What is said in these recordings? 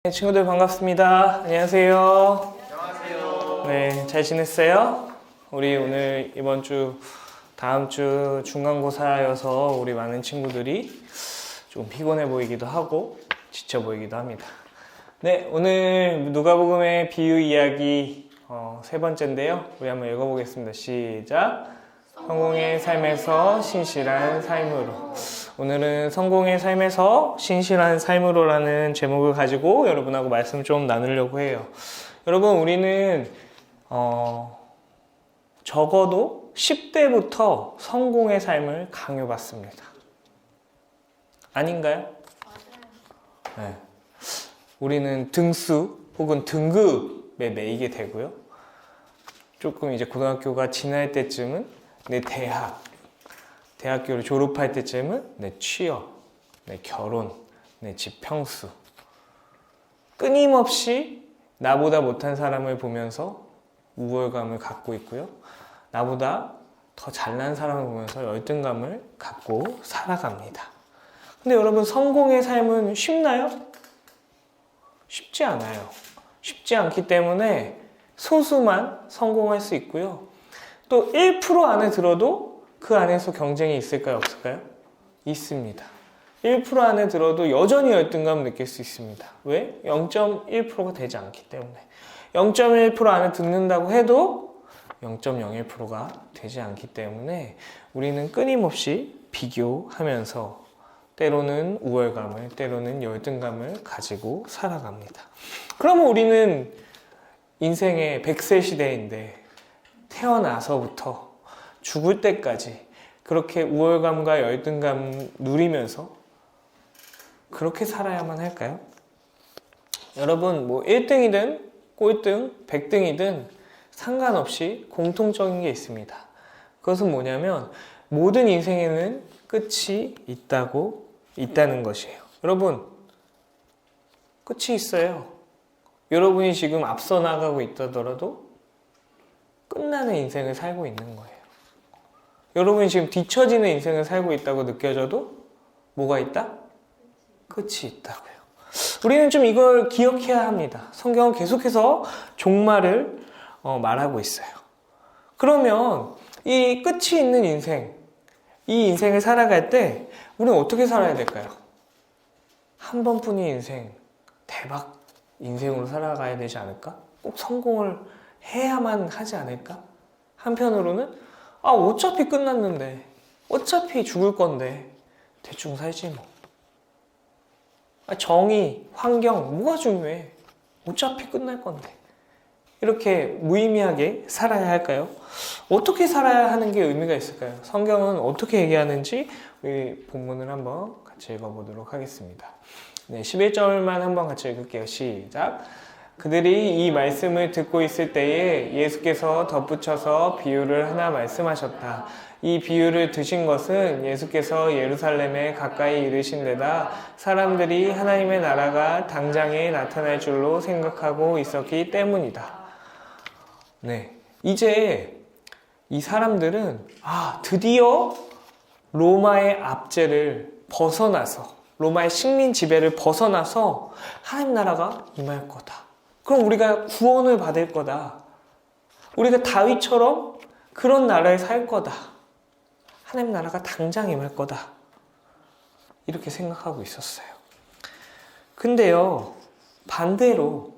네, 친구들 반갑습니다. 안녕하세요. 안녕하세요. 네, 잘 지냈어요? 우리 오늘 이번 주, 다음 주 중간고사여서 우리 많은 친구들이 좀 피곤해 보이기도 하고 지쳐 보이기도 합니다. 네, 오늘 누가복음의 비유 이야기 세 번째인데요. 우리 한번 읽어보겠습니다. 시작. 성공의 삶에서 신실한 삶으로. 오늘은 성공의 삶에서 신실한 삶으로라는 제목을 가지고 여러분하고 말씀 좀 나누려고 해요. 여러분, 우리는 적어도 10대부터 성공의 삶을 강요받습니다. 아닌가요? 맞아요. 네. 우리는 등수 혹은 등급에 매이게 되고요. 조금 이제 고등학교가 지날 때쯤은 내 대학교를 졸업할 때쯤은 내 취업, 내 결혼, 내 집 평수. 끊임없이 나보다 못한 사람을 보면서 우월감을 갖고 있고요. 나보다 더 잘난 사람을 보면서 열등감을 갖고 살아갑니다. 근데 여러분, 성공의 삶은 쉽나요? 쉽지 않아요. 쉽지 않기 때문에 소수만 성공할 수 있고요. 또 1% 안에 들어도 그 안에서 경쟁이 있을까요? 없을까요? 있습니다. 1% 안에 들어도 여전히 열등감을 느낄 수 있습니다. 왜? 0.1%가 되지 않기 때문에. 0.1% 안에 듣는다고 해도 0.01%가 되지 않기 때문에 우리는 끊임없이 비교하면서 때로는 우월감을, 때로는 열등감을 가지고 살아갑니다. 그러면 우리는 인생의 100세 시대인데 태어나서부터 죽을 때까지 그렇게 우월감과 열등감 누리면서 그렇게 살아야만 할까요? 여러분, 뭐 1등이든 꼴등, 100등이든 상관없이 공통적인 게 있습니다. 그것은 뭐냐면 모든 인생에는 끝이 있다는 것이에요. 여러분, 끝이 있어요. 여러분이 지금 앞서 나가고 있다더라도 끝나는 인생을 살고 있는 거예요. 여러분이 지금 뒤처지는 인생을 살고 있다고 느껴져도 뭐가 있다? 끝이 있다고요. 우리는 좀 이걸 기억해야 합니다. 성경은 계속해서 종말을 말하고 있어요. 그러면 이 끝이 있는 인생, 이 인생을 살아갈 때 우리는 어떻게 살아야 될까요? 한 번뿐인 인생, 대박 인생으로 살아가야 되지 않을까? 꼭 성공을 해야만 하지 않을까? 한편으로는 어차피 끝났는데, 어차피 죽을 건데 대충 살지 뭐. 정의, 환경 뭐가 중요해? 어차피 끝날 건데. 이렇게 무의미하게 살아야 할까요? 어떻게 살아야 하는 게 의미가 있을까요? 성경은 어떻게 얘기하는지 우리 본문을 한번 같이 읽어보도록 하겠습니다. 네, 11절만 한번 같이 읽을게요. 시작. 그들이 이 말씀을 듣고 있을 때에 예수께서 덧붙여서 비유를 하나 말씀하셨다. 이 비유를 드신 것은 예수께서 예루살렘에 가까이 이르신 데다 사람들이 하나님의 나라가 당장에 나타날 줄로 생각하고 있었기 때문이다. 네, 이제 이 사람들은 드디어 로마의 압제를 벗어나서, 로마의 식민 지배를 벗어나서 하나님 나라가 임할 거다. 그럼 우리가 구원을 받을 거다. 우리가 다윗처럼 그런 나라에 살 거다. 하나님 나라가 당장 임할 거다. 이렇게 생각하고 있었어요. 근데요, 반대로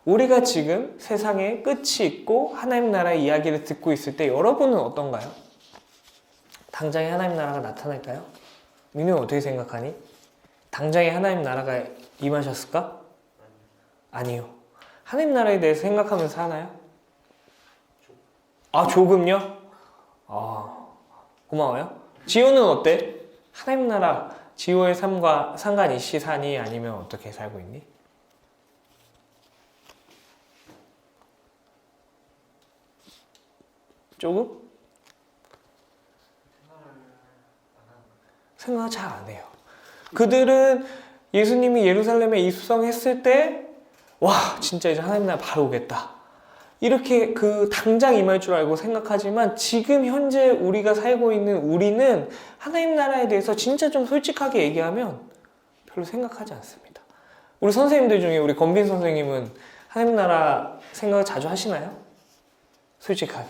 우리가 지금 세상에 끝이 있고 하나님 나라의 이야기를 듣고 있을 때 여러분은 어떤가요? 당장에 하나님 나라가 나타날까요? 민우는 어떻게 생각하니? 당장에 하나님 나라가 임하셨을까? 아니요. 하나님 나라에 대해서 생각하면서 사나요? 조금요? 고마워요. 지호는 어때? 하나님 나라, 지호의 삶과 상관이시 사니? 아니면 어떻게 살고 있니? 조금? 생각을 잘 안 해요. 그들은 예수님이 예루살렘에 입성했을 때 진짜 이제 하나님 나라 바로 오겠다. 이렇게 당장 임할 줄 알고 생각하지만 지금 현재 우리가 살고 있는 우리는 하나님 나라에 대해서 진짜 좀 솔직하게 얘기하면 별로 생각하지 않습니다. 우리 선생님들 중에 우리 건빈 선생님은 하나님 나라 생각을 자주 하시나요? 솔직하게.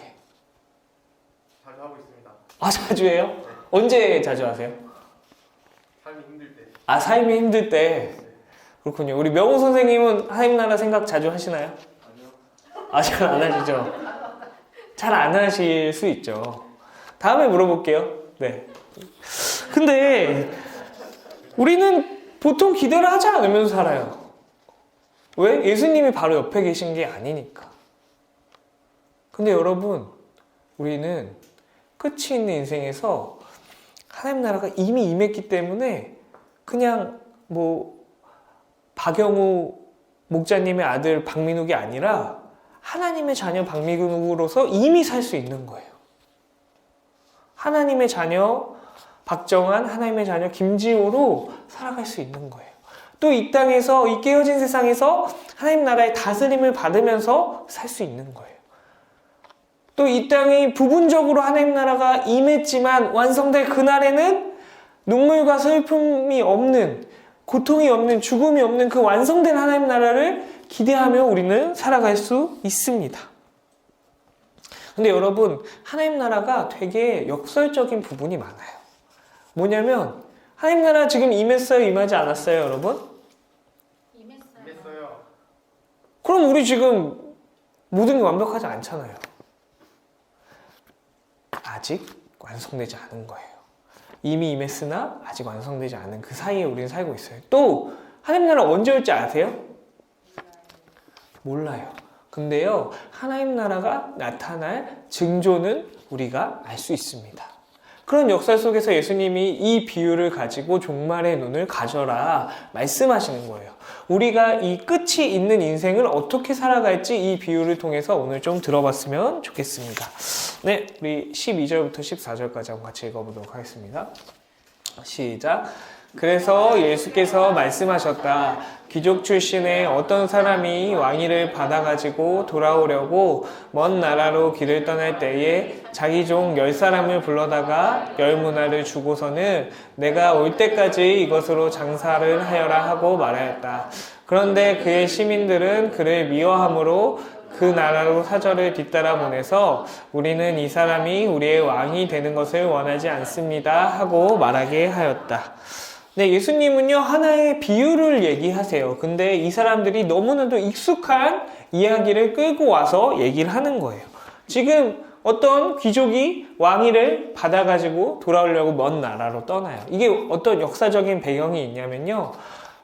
자주 하고 있습니다. 아, 자주 해요? 네. 언제 자주 하세요? 삶이 힘들 때. 아, 삶이 힘들 때. 그렇군요. 우리 명호 선생님은 하나님 나라 생각 자주 하시나요? 아니요. 아, 잘 안 하시죠? 잘 안 하실 수 있죠. 다음에 물어볼게요. 네. 근데 우리는 보통 기대를 하지 않으면서 살아요. 왜? 예수님이 바로 옆에 계신 게 아니니까. 근데 여러분, 우리는 끝이 있는 인생에서 하나님 나라가 이미 임했기 때문에 그냥 뭐 박영우 목자님의 아들 박민욱이 아니라 하나님의 자녀 박민욱으로서 이미 살 수 있는 거예요. 하나님의 자녀 박정한, 하나님의 자녀 김지호로 살아갈 수 있는 거예요. 또 이 땅에서, 이 깨어진 세상에서 하나님 나라의 다스림을 받으면서 살 수 있는 거예요. 또 이 땅이 부분적으로 하나님 나라가 임했지만 완성될 그날에는 눈물과 슬픔이 없는, 고통이 없는, 죽음이 없는 그 완성된 하나님 나라를 기대하며 우리는 살아갈 수 있습니다. 근데 여러분, 하나님 나라가 되게 역설적인 부분이 많아요. 뭐냐면 하나님 나라 지금 임했어요? 임하지 않았어요, 여러분? 임했어요. 그럼 우리 지금 모든 게 완벽하지 않잖아요. 아직 완성되지 않은 거예요. 이미 임했으나 아직 완성되지 않은 그 사이에 우리는 살고 있어요. 또 하나님 나라 언제 올지 아세요? 몰라요. 근데요, 하나님 나라가 나타날 징조는 우리가 알 수 있습니다. 그런 역사 속에서 예수님이 이 비유를 가지고 종말의 눈을 가져라 말씀하시는 거예요. 우리가 이 끝이 있는 인생을 어떻게 살아갈지 이 비유를 통해서 오늘 좀 들어봤으면 좋겠습니다. 네, 우리 12절부터 14절까지 한번 같이 읽어보도록 하겠습니다. 시작. 그래서 예수께서 말씀하셨다. 귀족 출신의 어떤 사람이 왕위를 받아가지고 돌아오려고 먼 나라로 길을 떠날 때에 자기 종 10사람을 불러다가 10문화를 주고서는 내가 올 때까지 이것으로 장사를 하여라 하고 말하였다. 그런데 그의 시민들은 그를 미워함으로 그 나라로 사절을 뒤따라 보내서 우리는 이 사람이 우리의 왕이 되는 것을 원하지 않습니다 하고 말하게 하였다. 네, 예수님은요, 하나의 비유를 얘기하세요. 근데 이 사람들이 너무나도 익숙한 이야기를 끌고 와서 얘기를 하는 거예요. 지금 어떤 귀족이 왕위를 받아가지고 돌아오려고 먼 나라로 떠나요. 이게 어떤 역사적인 배경이 있냐면요.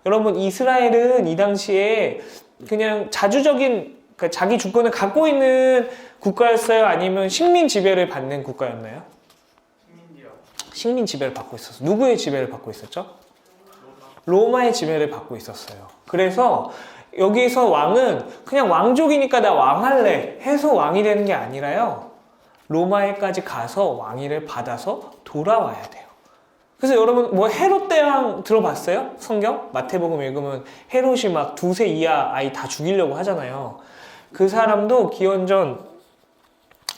여러분, 이스라엘은 이 당시에 그냥 자주적인, 그러니까 자기 주권을 갖고 있는 국가였어요? 아니면 식민 지배를 받는 국가였나요? 식민지요. 식민 지배를 받고 있었어요. 누구의 지배를 받고 있었죠? 로마의 지배를 받고 있었어요. 그래서 여기서 왕은 그냥 왕족이니까 나 왕할래 해서 왕이 되는 게 아니라요. 로마에까지 가서 왕위를 받아서 돌아와야 돼요. 그래서 여러분 뭐 헤롯 대왕 들어봤어요? 성경? 마태복음 읽으면 헤롯이 막 2세 이하 아이 다 죽이려고 하잖아요. 그 사람도 기원전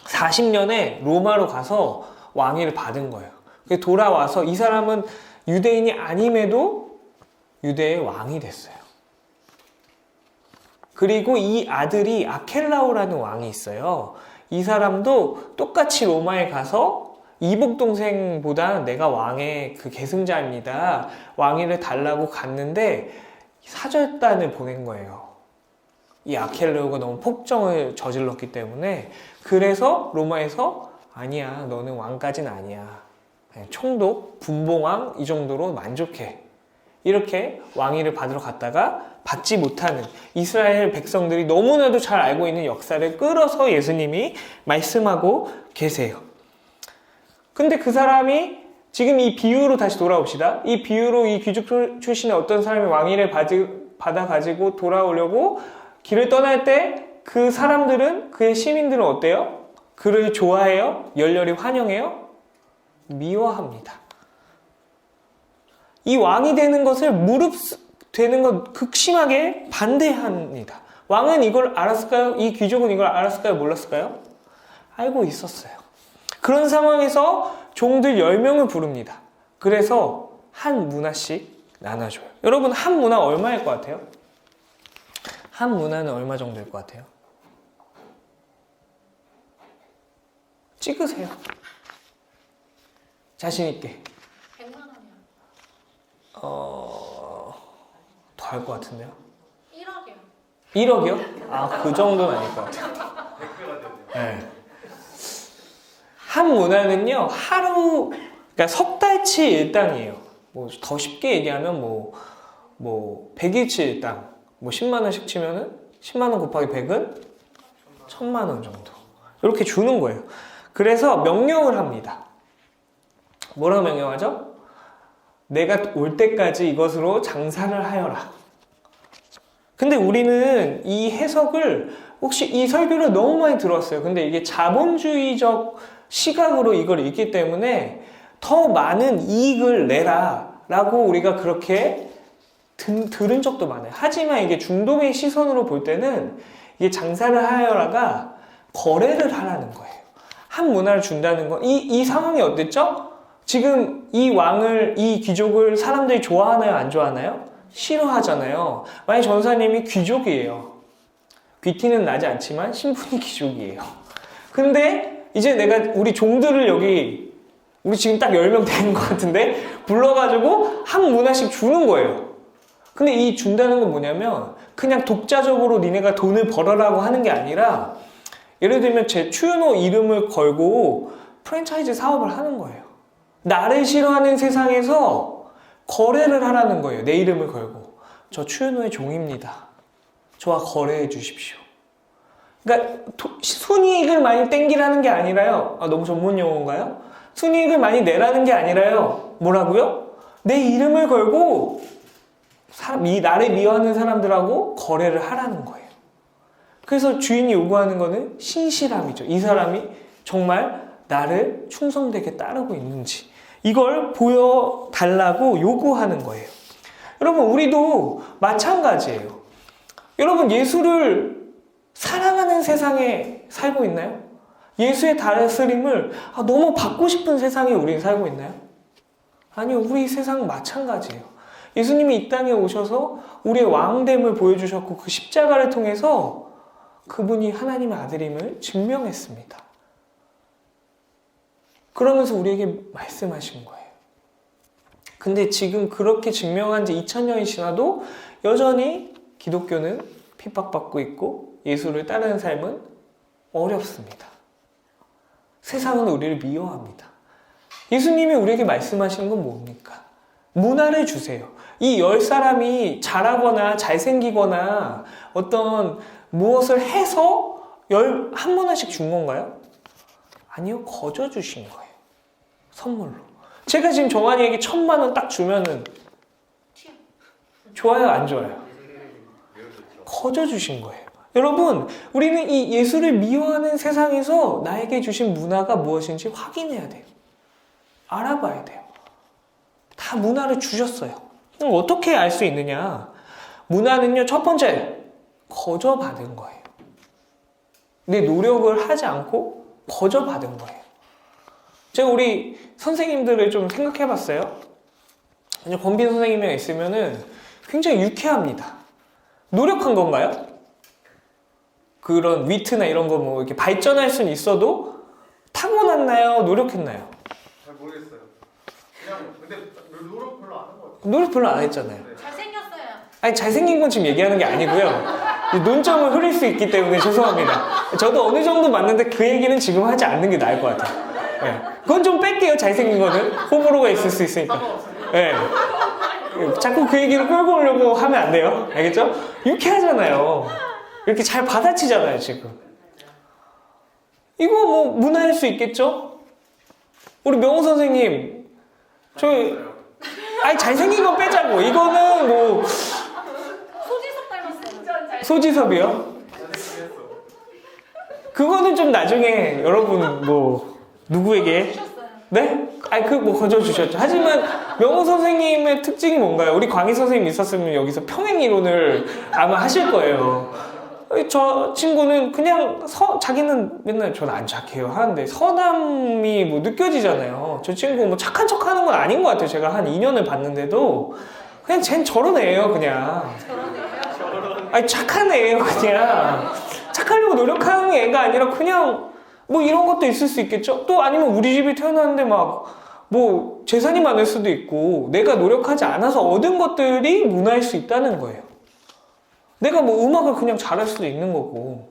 40년에 로마로 가서 왕위를 받은 거예요. 돌아와서 이 사람은 유대인이 아님에도 유대의 왕이 됐어요. 그리고 이 아들이 아켈라오라는 왕이 있어요. 이 사람도 똑같이 로마에 가서 이복 동생보다 내가 왕의 그 계승자입니다. 왕위를 달라고 갔는데 사절단을 보낸 거예요. 이 아켈라오가 너무 폭정을 저질렀기 때문에. 그래서 로마에서 아니야, 너는 왕까지는 아니야. 총독, 분봉왕 이 정도로 만족해. 이렇게 왕위를 받으러 갔다가 받지 못하는 이스라엘 백성들이 너무나도 잘 알고 있는 역사를 끌어서 예수님이 말씀하고 계세요. 근데 그 사람이 지금 이 비유로 다시 돌아옵시다. 이 비유로 이 귀족 출신의 어떤 사람이 왕위를 받아가지고 돌아오려고 길을 떠날 때 그 사람들은, 그의 시민들은 어때요? 그를 좋아해요? 열렬히 환영해요? 미워합니다. 이 왕이 되는 것을 되는 것 극심하게 반대합니다. 왕은 이걸 알았을까요? 이 귀족은 이걸 알았을까요? 몰랐을까요? 알고 있었어요. 그런 상황에서 종들 10명을 부릅니다. 그래서 한 문화씩 나눠줘요. 여러분 한 문화 얼마일 것 같아요? 한 문화는 얼마 정도일 것 같아요? 찍으세요. 자신 있게. 100만 원이요. 더 할 것 같은데요? 1억이요. 1억이요? 아, 그 정도는 아닐 것 같아요. 100배가 되네요. 네. 한 문화는요, 그러니까 석 달치 일당이에요. 뭐 더 쉽게 얘기하면 뭐 100일치 일당, 뭐 10만 원씩 치면은 10만 원 곱하기 100은 1000만 원 정도. 이렇게 주는 거예요. 그래서 명령을 합니다. 뭐라고 명령하죠? 내가 올 때까지 이것으로 장사를 하여라. 근데 우리는 이 해석을 혹시 이 설교를 너무 많이 들었어요. 근데 이게 자본주의적 시각으로 이걸 읽기 때문에 더 많은 이익을 내라 라고 우리가 그렇게 들은 적도 많아요. 하지만 이게 중동의 시선으로 볼 때는 이게 장사를 하여라가 거래를 하라는 거예요. 한 문화를 준다는 건 이 상황이 어땠죠? 지금 이 귀족을 사람들이 좋아하나요? 안 좋아하나요? 싫어하잖아요. 만약 전사님이 귀족이에요. 귀티는 나지 않지만 신분이 귀족이에요. 근데 이제 내가 우리 종들을 우리 지금 딱 10명 되는 것 같은데 불러가지고 한 문화씩 주는 거예요. 근데 이 준다는 건 뭐냐면 그냥 독자적으로 니네가 돈을 벌어라고 하는 게 아니라 예를 들면 제 추윤호 이름을 걸고 프랜차이즈 사업을 하는 거예요. 나를 싫어하는 세상에서 거래를 하라는 거예요. 내 이름을 걸고. 저 추윤호의 종입니다. 저와 거래해 주십시오. 그러니까 순이익을 많이 땡기라는 게 아니라요. 아, 너무 전문 용어인가요? 순이익을 많이 내라는 게 아니라요. 뭐라고요? 내 이름을 걸고 나를 미워하는 사람들하고 거래를 하라는 거예요. 그래서 주인이 요구하는 거는 신실함이죠. 이 사람이 정말 나를 충성되게 따르고 있는지 이걸 보여달라고 요구하는 거예요. 여러분 우리도 마찬가지예요. 여러분 예수를 사랑하는 세상에 살고 있나요? 예수의 다스림을 너무 받고 싶은 세상에 우리는 살고 있나요? 아니요. 우리 세상 마찬가지예요. 예수님이 이 땅에 오셔서 우리의 왕됨을 보여주셨고 그 십자가를 통해서 그분이 하나님의 아들임을 증명했습니다. 그러면서 우리에게 말씀하신 거예요. 근데 지금 그렇게 증명한 지 2000년이 지나도 여전히 기독교는 핍박받고 있고 예수를 따르는 삶은 어렵습니다. 세상은 우리를 미워합니다. 예수님이 우리에게 말씀하시는 건 뭡니까? 문화를 주세요. 이 10사람이 잘하거나 잘생기거나 어떤 무엇을 해서 한 문화씩 준 건가요? 아니요. 거저 주신 거예요. 선물로. 제가 지금 정한이에게 1000만 원 딱 주면은 좋아요? 안 좋아요? 거저 주신 거예요. 여러분, 우리는 이 예수를 미워하는 세상에서 나에게 주신 문화가 무엇인지 확인해야 돼요. 알아봐야 돼요. 다 문화를 주셨어요. 그럼 어떻게 알 수 있느냐? 문화는요, 첫 번째, 거저 받은 거예요. 내 노력을 하지 않고 거저 받은 거예요. 제가 우리 선생님들을 좀 생각해 봤어요. 권빈 선생님이랑 있으면은 굉장히 유쾌합니다. 노력한 건가요? 그런 위트나 이런 거 뭐 이렇게 발전할 수는 있어도 타고났나요? 노력했나요? 잘 모르겠어요. 그냥 근데 노력 별로 안 한 것 같아요. 노력 별로 안 했잖아요. 잘생겼어요. 아니 잘생긴 건 지금 얘기하는 게 아니고요. 논점을 흐릴 수 있기 때문에 죄송합니다. 저도 어느 정도 맞는데 그 얘기는 지금 하지 않는 게 나을 것 같아요. 네. 그건 좀 뺄게요. 잘생긴 거는 호불호가 있을 수 있으니까. 네. 자꾸 그 얘기를 끌고 오려고 하면 안 돼요. 알겠죠? 유쾌하잖아요. 이렇게 잘 받아치잖아요, 지금. 이거 뭐 문화일 수 있겠죠? 우리 명호 선생님, 아니 잘생긴 건 빼자고. 이거는 뭐 소지섭 닮았어요. 소지섭이요? 그거는 좀 나중에 여러분 뭐 누구에게? 주셨어요. 네? 아니 그 뭐 거저 주셨죠. 하지만 명호 선생님의 특징이 뭔가요? 우리 광희 선생님 있었으면 여기서 평행 이론을 아마 하실 거예요. 저 친구는 그냥 자기는 맨날 저는 안 착해요 하는데 선함이 뭐 느껴지잖아요. 저 친구 뭐 착한 척 하는 건 아닌 것 같아요. 제가 한 2년을 봤는데도 그냥 쟨 저런 애예요, 그냥. 아니, 착한 애예요, 그냥. 착하려고 노력하는 애가 아니라 그냥 뭐 이런 것도 있을 수 있겠죠? 또 아니면 우리 집에 태어났는데 막 뭐 재산이 많을 수도 있고 내가 노력하지 않아서 얻은 것들이 문화일 수 있다는 거예요. 내가 뭐 음악을 그냥 잘할 수도 있는 거고.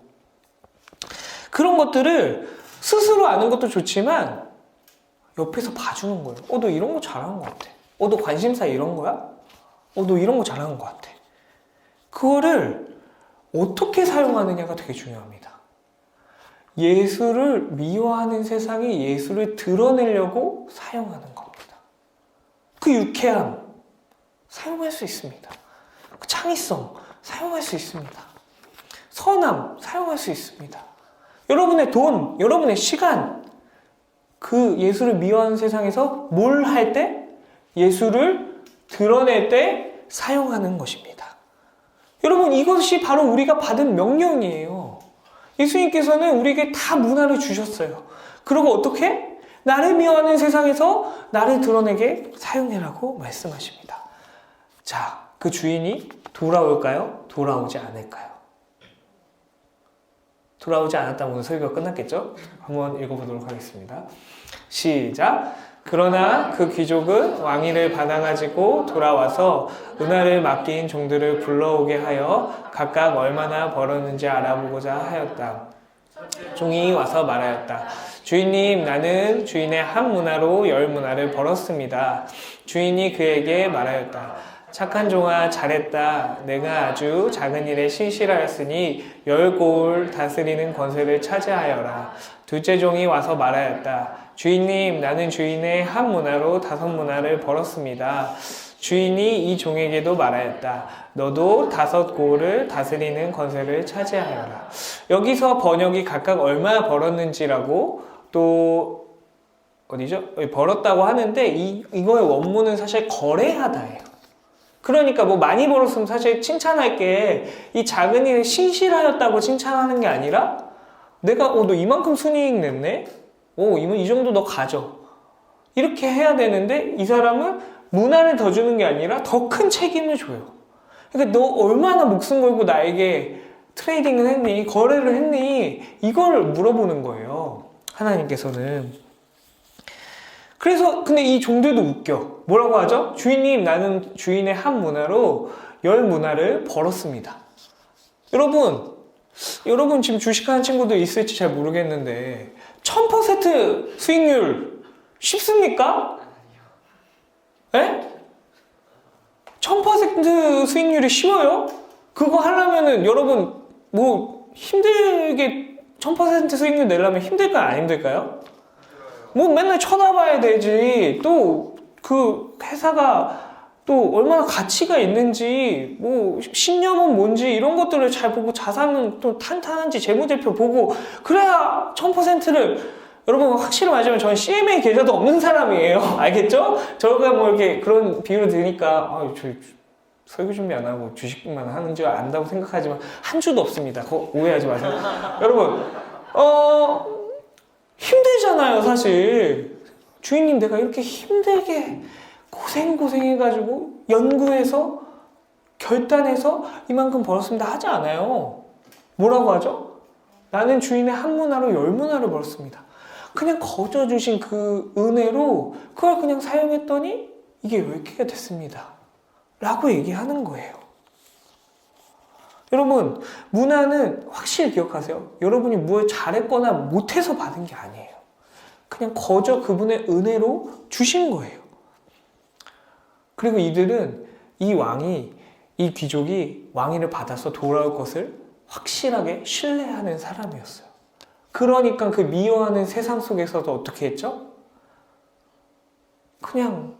그런 것들을 스스로 아는 것도 좋지만 옆에서 봐주는 거예요. 너 이런 거 잘하는 것 같아. 너 관심사 이런 거야? 너 이런 거 잘하는 것 같아. 그거를 어떻게 사용하느냐가 되게 중요합니다. 예수를 미워하는 세상이 예수를 드러내려고 사용하는 겁니다. 그 유쾌함 사용할 수 있습니다. 그 창의성 사용할 수 있습니다. 선함 사용할 수 있습니다. 여러분의 돈, 여러분의 시간, 그 예수를 미워하는 세상에서 뭘 할 때? 예수를 드러낼 때 사용하는 것입니다. 여러분, 이것이 바로 우리가 받은 명령이에요. 예수님께서는 우리에게 다 문화를 주셨어요. 그리고 어떻게? 나를 미워하는 세상에서 나를 드러내게 사용해라고 말씀하십니다. 자, 그 주인이 돌아올까요? 돌아오지 않을까요? 돌아오지 않았다면 오늘 설교가 끝났겠죠? 한번 읽어보도록 하겠습니다. 시작! 그러나 그 귀족은 왕위를 받아가지고 돌아와서 은하를 맡긴 종들을 불러오게 하여 각각 얼마나 벌었는지 알아보고자 하였다. 종이 와서 말하였다. 주인님, 나는 주인의 한 문화로 10문화를 벌었습니다. 주인이 그에게 말하였다. 착한 종아, 잘했다. 내가 아주 작은 일에 신실하였으니 10고을 다스리는 권세를 차지하여라. 둘째 종이 와서 말하였다. 주인님, 나는 주인의 한 문화로 5문화를 벌었습니다. 주인이 이 종에게도 말하였다. 너도 5고을을 다스리는 권세를 차지하여라. 여기서 번역이 각각 얼마 벌었는지라고 또 어디죠? 벌었다고 하는데 이거의 원문은 사실 거래하다예요. 그러니까 뭐 많이 벌었으면 사실 칭찬할 게 이 작은 일에 신실하였다고 칭찬하는 게 아니라 내가 너 이만큼 순이익 냈네? 이 정도 너 가져. 이렇게 해야 되는데 이 사람은 문화를 더 주는 게 아니라 더 큰 책임을 줘요. 그러니까 너 얼마나 목숨 걸고 나에게 트레이딩을 했니? 거래를 했니? 이걸 물어보는 거예요. 하나님께서는. 그래서 근데 이 종들도 웃겨. 뭐라고 하죠? 주인님, 나는 주인의 한 문화로 10문화를 벌었습니다. 여러분 지금 주식하는 친구들 있을지 잘 모르겠는데 1000% 수익률 쉽습니까? 예? 1000% 수익률이 쉬워요? 그거 하려면은 여러분 뭐 힘들게 1000% 수익률 내려면 힘들까요? 안 힘들까요? 뭐 맨날 쳐다봐야 되지. 또 그 회사가 또 얼마나 가치가 있는지, 뭐 신념은 뭔지 이런 것들을 잘 보고 자산은 또 탄탄한지 재무제표 보고 그래야 1000%를 여러분 확실히 말하자면 저는 CMA 계좌도 없는 사람이에요. 알겠죠? 저가 뭐 이렇게 그런 비유를 들으니까 저 설교 준비 안 하고 주식만 하는 줄 안다고 생각하지만 한 주도 없습니다. 그거 오해하지 마세요. 여러분 힘들잖아요, 사실. 주인님, 내가 이렇게 힘들게 고생해가지고 연구해서 결단해서 이만큼 벌었습니다 하지 않아요. 뭐라고 하죠? 나는 주인의 한 문화로 10문화를 벌었습니다. 그냥 거저 주신 그 은혜로 그걸 그냥 사용했더니 이게 10개가 됐습니다. 라고 얘기하는 거예요. 여러분, 문화는 확실히 기억하세요. 여러분이 뭘 잘했거나 못해서 받은 게 아니에요. 그냥 거저 그분의 은혜로 주신 거예요. 그리고 이들은 이 귀족이 왕위를 받아서 돌아올 것을 확실하게 신뢰하는 사람이었어요. 그러니까 그 미워하는 세상 속에서도 어떻게 했죠? 그냥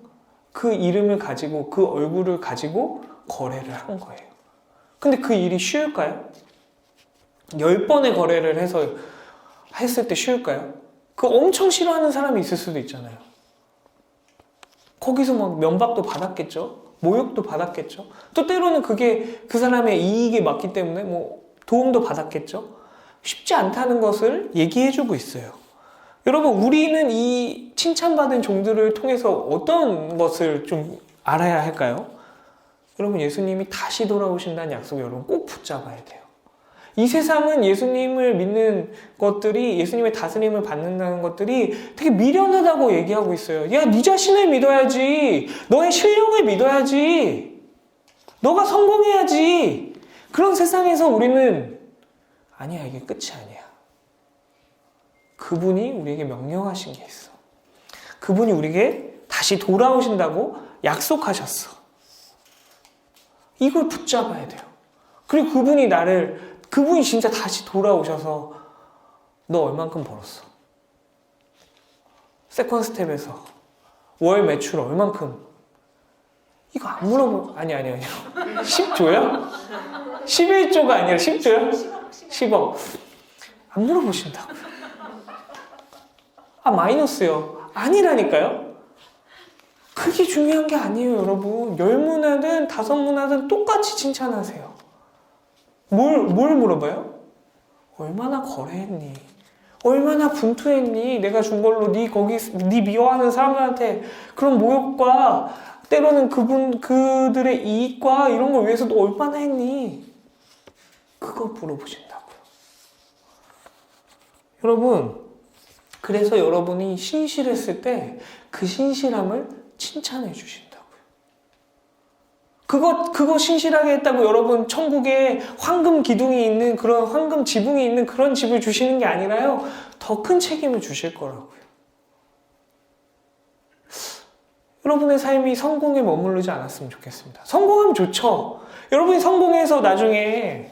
그 이름을 가지고 그 얼굴을 가지고 거래를 한 거예요. 근데 그 일이 쉬울까요? 10번의 거래를 했을 때 쉬울까요? 그 엄청 싫어하는 사람이 있을 수도 있잖아요. 거기서 막 면박도 받았겠죠? 모욕도 받았겠죠? 또 때로는 그게 그 사람의 이익에 맞기 때문에 뭐 도움도 받았겠죠? 쉽지 않다는 것을 얘기해주고 있어요. 여러분, 우리는 이 칭찬받은 종들을 통해서 어떤 것을 좀 알아야 할까요? 여러분 예수님이 다시 돌아오신다는 약속을 여러분 꼭 붙잡아야 돼요. 이 세상은 예수님을 믿는 것들이, 예수님의 다스림을 받는다는 것들이 되게 미련하다고 얘기하고 있어요. 야, 네 자신을 믿어야지. 너의 실력을 믿어야지. 너가 성공해야지. 그런 세상에서 우리는 아니야, 이게 끝이 아니야. 그분이 우리에게 명령하신 게 있어. 그분이 우리에게 다시 돌아오신다고 약속하셨어. 이걸 붙잡아야 돼요. 그리고 그분이 진짜 다시 돌아오셔서 너 얼만큼 벌었어? 세컨 스텝에서 월 매출 얼만큼? 이거 안 아니요. 10조요? 11조가 아니라 10조요? 10억. 안 물어보신다고요. 마이너스요. 아니라니까요. 그게 중요한 게 아니에요, 여러분. 10문화든 5문화든 똑같이 칭찬하세요. 뭘 물어봐요? 얼마나 거래했니? 얼마나 분투했니? 내가 준 걸로 네 미워하는 사람들한테 그런 모욕과 때로는 그들의 이익과 이런 걸 위해서 너 얼마나 했니? 그거 물어보신다고요. 여러분, 그래서 여러분이 신실했을 때 그 신실함을 칭찬해 주신다고요. 그거 신실하게 했다고 여러분 천국에 황금 기둥이 있는 그런 황금 지붕이 있는 그런 집을 주시는 게 아니라요. 더 큰 책임을 주실 거라고요. 여러분의 삶이 성공에 머무르지 않았으면 좋겠습니다. 성공하면 좋죠. 여러분이 성공해서 나중에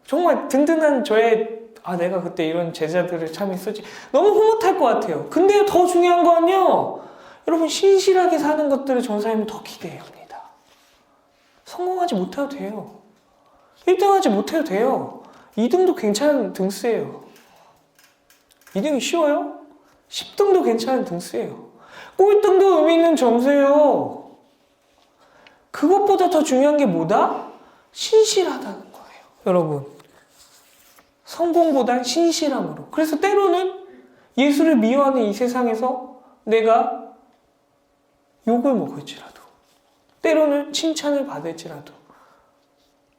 정말 든든한 내가 그때 이런 제자들을 참 있었지. 너무 흐뭇할 것 같아요. 근데 더 중요한 건요. 여러분 신실하게 사는 것들을 전사님은 더 기대해야 합니다. 성공하지 못해도 돼요. 1등하지 못해도 돼요. 2등도 괜찮은 등수예요. 2등이 쉬워요? 10등도 괜찮은 등수예요. 꼴등도 의미 있는 점수예요. 그것보다 더 중요한 게 뭐다? 신실하다는 거예요. 여러분, 성공보단 신실함으로. 그래서 때로는 예수를 미워하는 이 세상에서 내가 욕을 먹을지라도, 때로는 칭찬을 받을지라도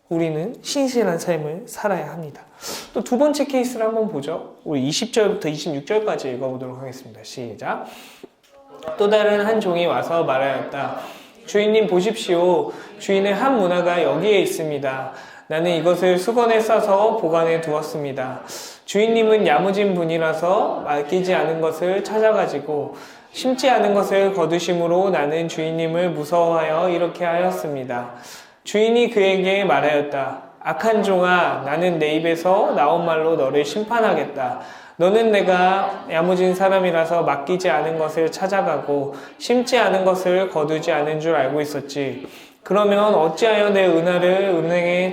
우리는 신실한 삶을 살아야 합니다. 또 두 번째 케이스를 한번 보죠. 우리 20절부터 26절까지 읽어보도록 하겠습니다. 시작. 또 다른 한 종이 와서 말하였다. 주인님 보십시오. 주인의 한 문화가 여기에 있습니다. 나는 이것을 수건에 싸서 보관해 두었습니다. 주인님은 야무진 분이라서 맡기지 않은 것을 찾아가지고 심지 않은 것을 거두심으로 나는 주인님을 무서워하여 이렇게 하였습니다. 주인이 그에게 말하였다. 악한 종아, 나는 내 입에서 나온 말로 너를 심판하겠다. 너는 내가 야무진 사람이라서 맡기지 않은 것을 찾아가고 심지 않은 것을 거두지 않은 줄 알고 있었지. 그러면 어찌하여 내 은하를 은행에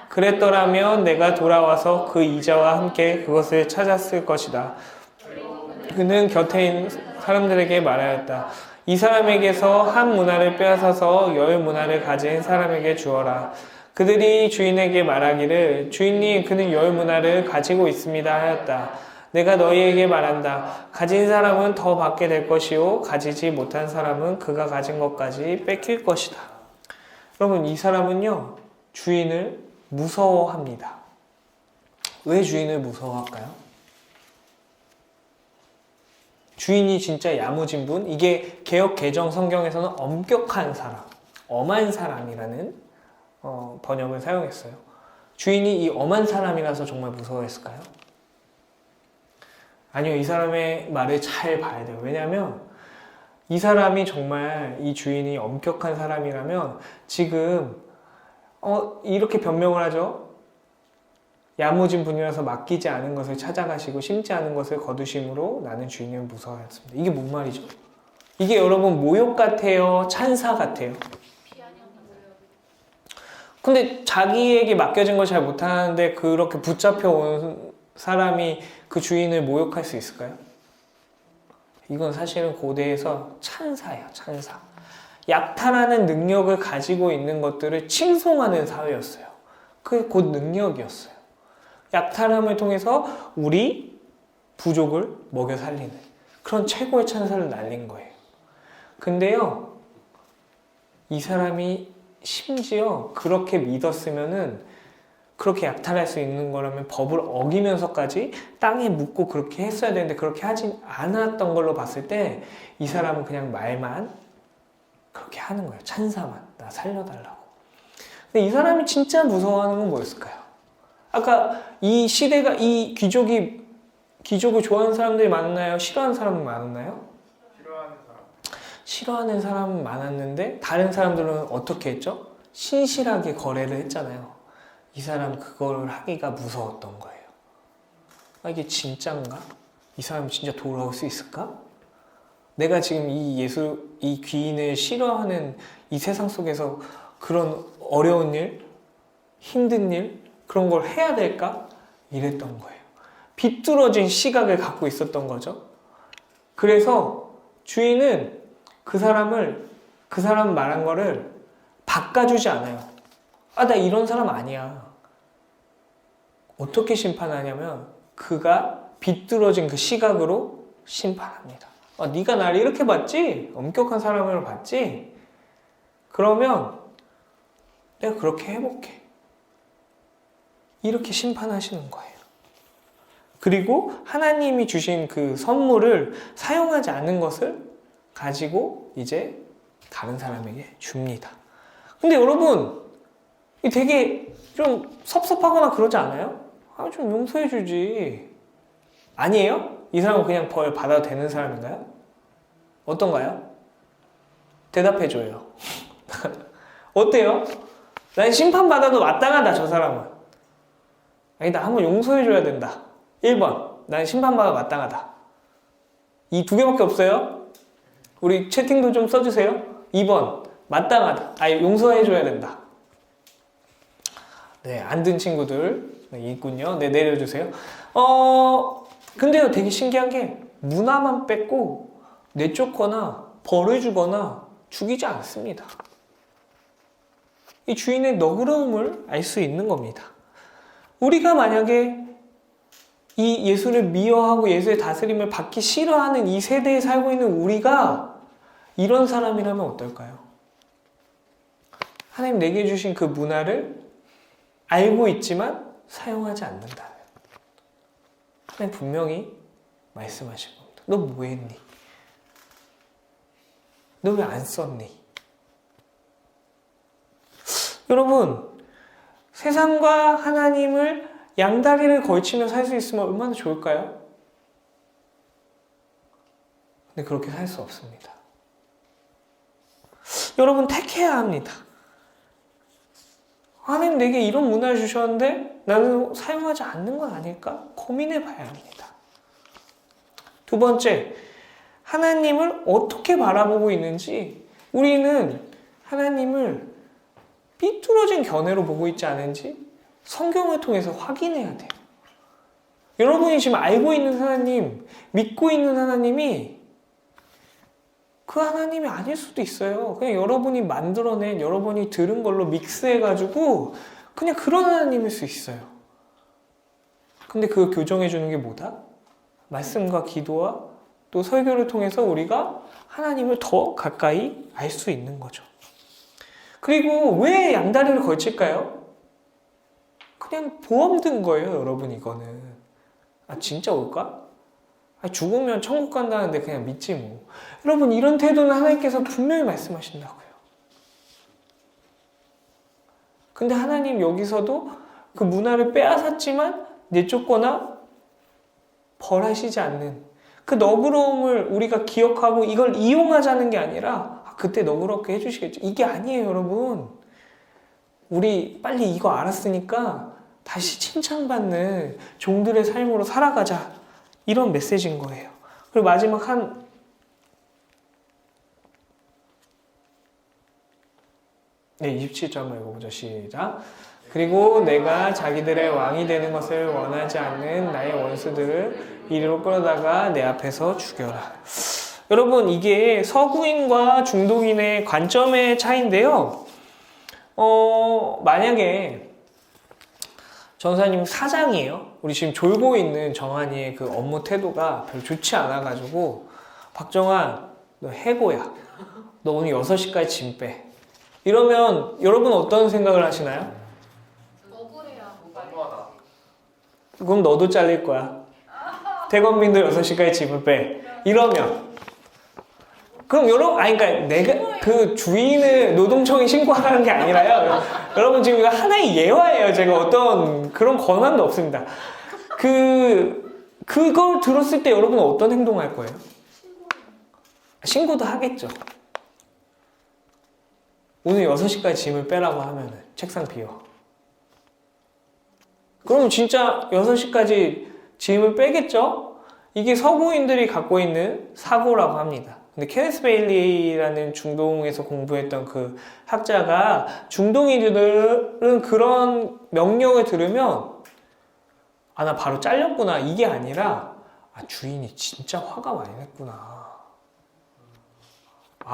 그랬더라면 내가 돌아와서 그 이자와 함께 그것을 찾았을 것이다. 그는 곁에 있는 사람들에게 말하였다. 이 사람에게서 한 문화를 빼앗아서 10문화를 가진 사람에게 주어라. 그들이 주인에게 말하기를 주인님 그는 10문화를 가지고 있습니다 하였다. 내가 너희에게 말한다. 가진 사람은 더 받게 될 것이요 가지지 못한 사람은 그가 가진 것까지 뺏길 것이다. 여러분, 이 사람은요 주인을 무서워합니다. 왜 주인을 무서워할까요? 주인이 진짜 야무진 분, 이게 개역 개정 성경에서는 엄격한 사람, 엄한 사람이라는 번역을 사용했어요. 주인이 이 엄한 사람이라서 정말 무서워했을까요? 아니요, 이 사람의 말을 잘 봐야 돼요. 왜냐하면 이 사람이 정말 이 주인이 엄격한 사람이라면 지금 이렇게 변명을 하죠. 야무진 분이라서 맡기지 않은 것을 찾아가시고 심지 않은 것을 거두심으로 나는 주인을 무서워했습니다. 이게 뭔 말이죠? 이게 여러분 모욕 같아요? 찬사 같아요? 근데 자기에게 맡겨진 걸 잘 못하는데 그렇게 붙잡혀 온 사람이 그 주인을 모욕할 수 있을까요? 이건 사실은 고대에서 찬사예요, 찬사. 약탈하는 능력을 가지고 있는 것들을 칭송하는 사회였어요. 그게 곧 능력이었어요. 약탈함을 통해서 우리 부족을 먹여 살리는 그런 최고의 찬사를 날린 거예요. 근데요, 이 사람이 심지어 그렇게 믿었으면은 그렇게 약탈할 수 있는 거라면 법을 어기면서까지 땅에 묻고 그렇게 했어야 되는데 그렇게 하지 않았던 걸로 봤을 때 이 사람은 그냥 말만 그렇게 하는 거예요. 찬사만. 나 살려달라고. 근데 이 사람이 진짜 무서워하는 건 뭐였을까요? 아까 이 시대가 이 귀족을 좋아하는 사람들이 많나요? 싫어하는 사람이 많았나요? 싫어하는 사람. 싫어하는 사람은 많았는데 다른 사람들은 어떻게 했죠? 신실하게 거래를 했잖아요. 이 사람 그걸 하기가 무서웠던 거예요. 아, 이게 진짠가? 이 사람 진짜 돌아올 수 있을까? 내가 지금 이 귀인을 싫어하는 이 세상 속에서 그런 어려운 일, 힘든 일, 그런 걸 해야 될까? 이랬던 거예요. 비뚤어진 시각을 갖고 있었던 거죠. 그래서 주인은 그 사람 말한 거를 바꿔주지 않아요. 아, 나 이런 사람 아니야. 어떻게 심판하냐면 그가 비뚤어진 그 시각으로 심판합니다. 아, 네가 나를 이렇게 봤지? 엄격한 사람으로 봤지? 그러면 내가 그렇게 해볼게. 이렇게 심판하시는 거예요. 그리고 하나님이 주신 그 선물을 사용하지 않은 것을 가지고 이제 다른 사람에게 줍니다. 근데 여러분, 되게 좀 섭섭하거나 그러지 않아요? 아, 좀 용서해 주지. 아니에요? 이 사람은 그냥 벌 받아도 되는 사람인가요? 어떤가요? 대답해줘요. 어때요? 난 심판받아도 마땅하다, 저 사람은. 아니다, 한번 용서해줘야 된다. 1번, 난 심판받아 마땅하다. 이 두 개밖에 없어요? 우리 채팅도 좀 써주세요. 2번, 마땅하다. 아, 용서해줘야 된다. 네, 안 든 친구들 있군요. 네, 내려주세요. 근데요, 되게 신기한 게 문화만 뺏고 내쫓거나 벌을 주거나 죽이지 않습니다. 이 주인의 너그러움을 알 수 있는 겁니다. 우리가 만약에 이 예수를 미워하고 예수의 다스림을 받기 싫어하는 이 세대에 살고 있는 우리가 이런 사람이라면 어떨까요? 하나님 내게 주신 그 문화를 알고 있지만 사용하지 않는다. 하나님 분명히 말씀하신 겁니다. 너 뭐 했니? 너 왜 안 썼니? 여러분, 세상과 하나님을 양다리를 걸치며 살 수 있으면 얼마나 좋을까요? 근데 그렇게 살 수 없습니다. 여러분, 택해야 합니다. 하나님 내게 이런 문화를 주셨는데 나는 사용하지 않는 건 아닐까? 고민해 봐야 합니다. 두 번째, 하나님을 어떻게 바라보고 있는지 우리는 하나님을 삐뚤어진 견해로 보고 있지 않은지 성경을 통해서 확인해야 돼요. 여러분이 지금 알고 있는 하나님, 믿고 있는 하나님이 그 하나님이 아닐 수도 있어요. 그냥 여러분이 만들어낸, 여러분이 들은 걸로 믹스해가지고 그냥 그런 하나님일 수 있어요. 근데 그걸 교정해주는 게 뭐다? 말씀과 기도와 또 설교를 통해서 우리가 하나님을 더 가까이 알 수 있는 거죠. 그리고 왜 양다리를 걸칠까요? 그냥 보험 든 거예요, 여러분. 이거는 아 진짜 올까? 아, 죽으면 천국 간다는데 그냥 믿지 뭐. 여러분, 이런 태도는 하나님께서 분명히 말씀하신다고요. 근데 하나님 여기서도 그 문화를 빼앗았지만 내쫓거나 벌하시지 않는 그 너그러움을 우리가 기억하고 이걸 이용하자는 게 아니라 그때 너그럽게 해주시겠죠. 이게 아니에요, 여러분. 우리 빨리 이거 알았으니까 다시 칭찬받는 종들의 삶으로 살아가자. 이런 메시지인 거예요. 그리고 마지막 네, 27절 한번 읽어보죠. 시작. 그리고 내가 자기들의 왕이 되는 것을 원하지 않는 나의 원수들을 이리로 끌어다가 내 앞에서 죽여라. 여러분, 이게 서구인과 중동인의 관점의 차이인데요. 만약에 전사님 사장이에요. 우리 지금 졸고 있는 정한이의 그 업무 태도가 별로 좋지 않아가지고 박정한 너 해고야. 너 오늘 6시까지 짐 빼. 이러면 여러분 어떤 생각을 하시나요? 억울해요. 너무하다. 그럼 너도 잘릴 거야. 태권민도 6시까지 집을 빼. 이러면. 그럼 여러분, 아니, 그러니까 내가 그 주인을 노동청에 신고하라는 게 아니라요. 여러분 지금 이거 하나의 예화예요. 제가 어떤 그런 권한도 없습니다. 그걸 들었을 때 여러분은 어떤 행동할 거예요? 신고도 하겠죠. 오늘 6시까지 짐을 빼라고 하면은 책상 비워. 그럼 진짜 6시까지 짐을 빼겠죠? 이게 서구인들이 갖고 있는 사고라고 합니다. 근데 케네스 베일리라는 중동에서 공부했던 그 학자가 중동인들은 그런 명령을 들으면 나 바로 잘렸구나 이게 아니라 주인이 진짜 화가 많이 냈구나.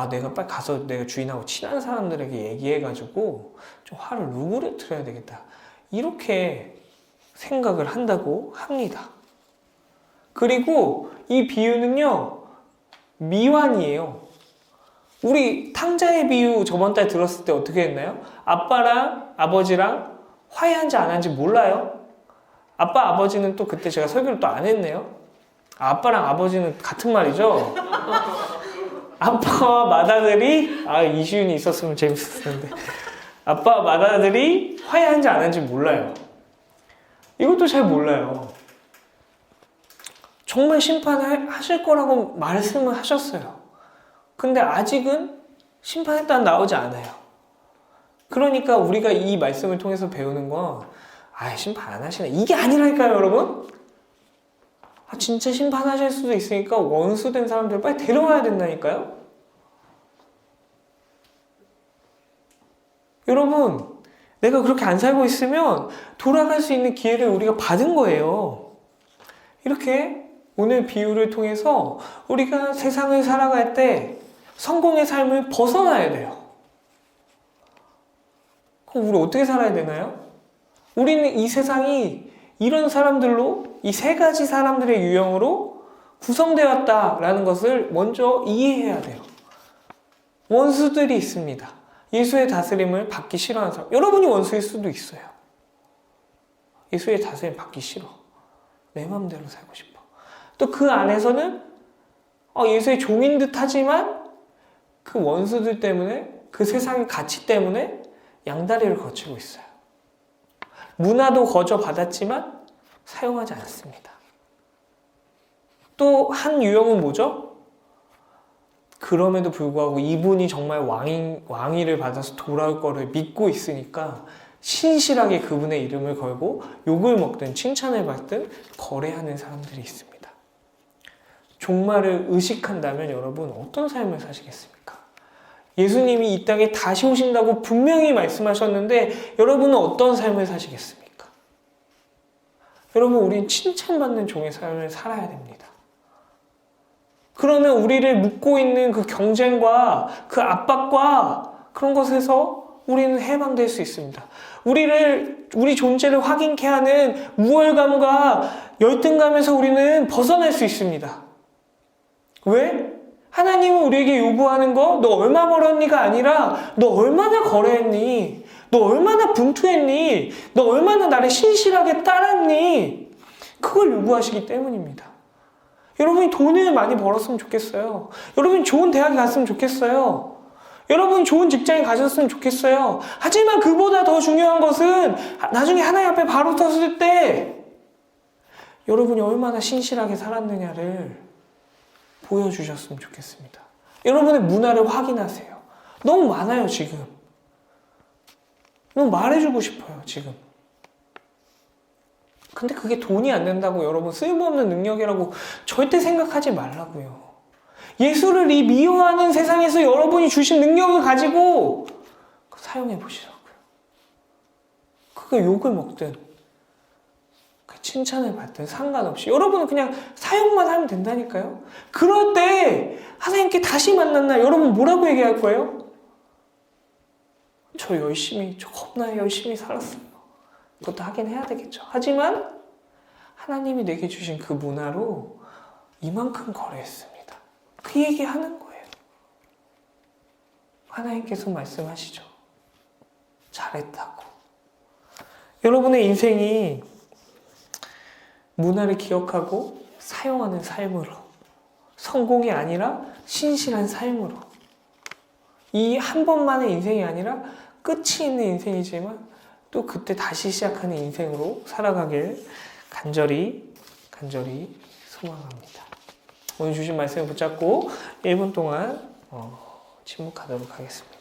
내가 빨리 가서 내가 주인하고 친한 사람들에게 얘기해가지고 좀 화를 누구를 되겠다. 이렇게 생각을 한다고 합니다. 그리고 이 비유는요, 미완이에요. 우리 탕자의 비유 저번 달 들었을 때 어떻게 했나요? 아빠랑 아버지랑 화해한지 안 한지 몰라요. 아빠 아버지는 또 그때 제가 설교를 또 안 했네요. 아빠랑 아버지는 같은 말이죠. 아빠와 맏아들이 이시윤이 있었으면 재밌었을 텐데 아빠와 맏아들이 화해한지 안 한지 몰라요. 이것도 잘 몰라요. 정말 심판하실 거라고 말씀을 하셨어요. 근데 아직은 심판했다는 나오지 않아요. 그러니까 우리가 이 말씀을 통해서 배우는 건 심판 안 하시네. 이게 아니라니까요, 여러분. 진짜 심판하실 수도 있으니까 원수된 사람들을 빨리 데려와야 된다니까요. 여러분, 내가 그렇게 안 살고 있으면 돌아갈 수 있는 기회를 우리가 받은 거예요. 이렇게 오늘 비유를 통해서 우리가 세상을 살아갈 때 성공의 삶을 벗어나야 돼요. 그럼 우리 어떻게 살아야 되나요? 우리는 이 세상이 이런 사람들로, 이 세 가지 사람들의 유형으로 구성되었다라는 것을 먼저 이해해야 돼요. 원수들이 있습니다. 예수의 다스림을 받기 싫어하는 사람. 여러분이 원수일 수도 있어요. 예수의 다스림 받기 싫어. 내 마음대로 살고 싶어. 또 그 안에서는 예수의 종인 듯 하지만 그 원수들 때문에, 그 세상의 가치 때문에 양다리를 거치고 있어요. 문화도 거저 받았지만 사용하지 않습니다. 또 한 유형은 뭐죠? 그럼에도 불구하고 이분이 정말 왕위를 받아서 돌아올 거를 믿고 있으니까 신실하게 그분의 이름을 걸고 욕을 먹든 칭찬을 받든 거래하는 사람들이 있습니다. 종말을 의식한다면 여러분 어떤 삶을 사시겠습니까? 예수님이 이 땅에 다시 오신다고 분명히 말씀하셨는데 여러분은 어떤 삶을 사시겠습니까? 여러분, 우린 칭찬받는 종의 삶을 살아야 됩니다. 그러면 우리를 묶고 있는 그 경쟁과 그 압박과 그런 것에서 우리는 해방될 수 있습니다. 우리 존재를 확인케 하는 우월감과 열등감에서 우리는 벗어날 수 있습니다. 왜? 하나님은 우리에게 요구하는 거, 너 얼마 벌었니가 아니라 너 얼마나 거래했니? 너 얼마나 분투했니? 너 얼마나 나를 신실하게 따랐니? 그걸 요구하시기 때문입니다. 여러분이 돈을 많이 벌었으면 좋겠어요. 여러분이 좋은 대학에 갔으면 좋겠어요. 여러분이 좋은 직장에 가셨으면 좋겠어요. 하지만 그보다 더 중요한 것은 나중에 하나님 앞에 바로 섰을 때 여러분이 얼마나 신실하게 살았느냐를 보여주셨으면 좋겠습니다. 여러분의 문화를 확인하세요. 너무 많아요, 지금. 너무 말해주고 싶어요, 지금. 근데 그게 돈이 안 된다고 여러분 쓸모없는 능력이라고 절대 생각하지 말라고요. 예수를 이 미워하는 세상에서 여러분이 주신 능력을 가지고 사용해 보시라고요. 그게 욕을 먹든 칭찬을 받든 상관없이 여러분은 그냥 사용만 하면 된다니까요. 그럴 때 하나님께 다시 만난 날 여러분 뭐라고 얘기할 거예요? 저 겁나 열심히 살았어요. 그것도 하긴 해야 되겠죠. 하지만 하나님이 내게 주신 그 문화로 이만큼 거래했습니다. 그 얘기 하는 거예요. 하나님께서 말씀하시죠. 잘했다고. 여러분의 인생이 문화를 기억하고 사용하는 삶으로, 성공이 아니라 신실한 삶으로, 이 한 번만의 인생이 아니라 끝이 있는 인생이지만 또 그때 다시 시작하는 인생으로 살아가길 간절히 소망합니다. 오늘 주신 말씀을 붙잡고 1분 동안 침묵하도록 하겠습니다.